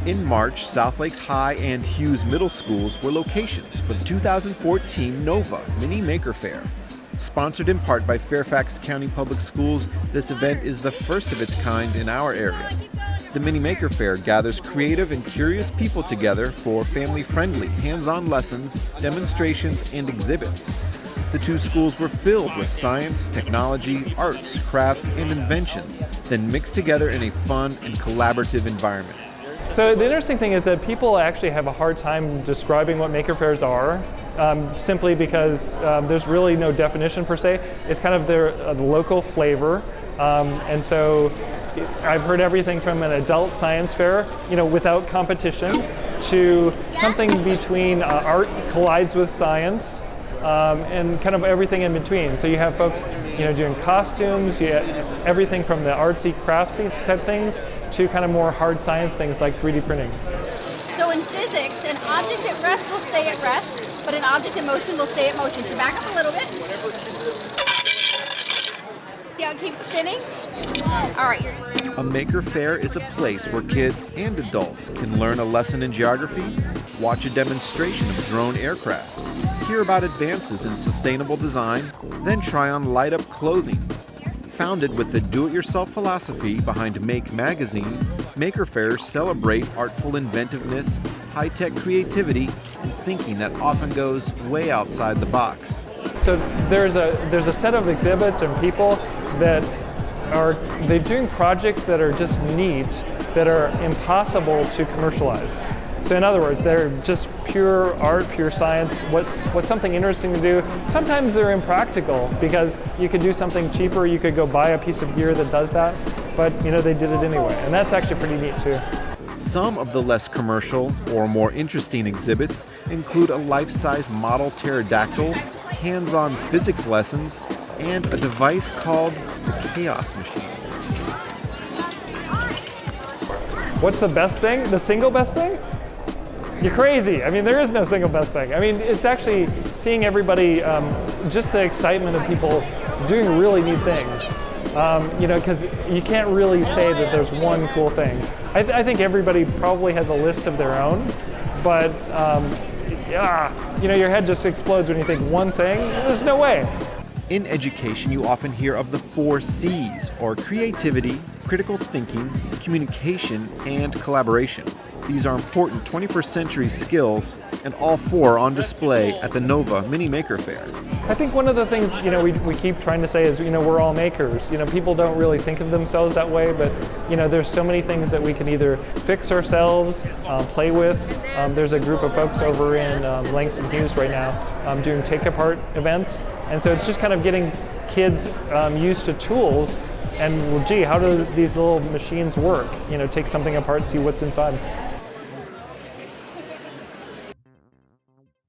In March, Southlake's High and Hughes Middle Schools were locations for the 2014 NOVA Mini Maker Faire. Sponsored in part by Fairfax County Public Schools, this event is the first of its kind in our area. The Mini Maker Faire gathers creative and curious people together for family-friendly, hands-on lessons, demonstrations, and exhibits. The two schools were filled with science, technology, arts, crafts, and inventions, then mixed together in a fun and collaborative environment. So the interesting thing is that people actually have a hard time describing what maker fairs are, simply because there's really no definition per se. It's kind of their local flavor, and so I've heard everything from an adult science fair, without competition, to something between art collides with science, and kind of everything in between. So you have folks, doing costumes, you have everything from the artsy, craftsy type things to kind of more hard science things like 3D printing. So in physics, an object at rest will stay at rest, but an object in motion will stay at motion. So back up a little bit. See how it keeps spinning? All right. A maker fair is a place where kids and adults can learn a lesson in geography, watch a demonstration of drone aircraft, hear about advances in sustainable design, then try on light-up clothing. Founded with the do-it-yourself philosophy behind Make magazine, maker fairs celebrate artful inventiveness, high-tech creativity, and thinking that often goes way outside the box. So there's a set of exhibits and people that they're doing projects that are just neat, that are impossible to commercialize. So in other words, they're just pure art, pure science, what's something interesting to do. Sometimes they're impractical because you could do something cheaper, you could go buy a piece of gear that does that, but they did it anyway, and that's actually pretty neat too. Some of the less commercial or more interesting exhibits include a life-size model pterodactyl, hands-on physics lessons, and a device called the Chaos Machine. What's the best thing? The single best thing? You're crazy. I mean, there is no single best thing. I mean, it's actually seeing everybody, just the excitement of people doing really neat things. Because you can't really say that there's one cool thing. I think everybody probably has a list of their own, but your head just explodes when you think one thing. There's no way. In education, you often hear of the 4 C's, or creativity, critical thinking, communication, and collaboration. These are important 21st century skills, and all 4 are on display at the NOVA Mini Maker Faire. I think one of the things we keep trying to say is we're all makers. People don't really think of themselves that way, but there's so many things that we can either fix ourselves, play with. There's a group of folks over in Langston Hughes right now doing take-apart events, and so it's just kind of getting kids used to tools. And well, gee, how do these little machines work? Take something apart, see what's inside.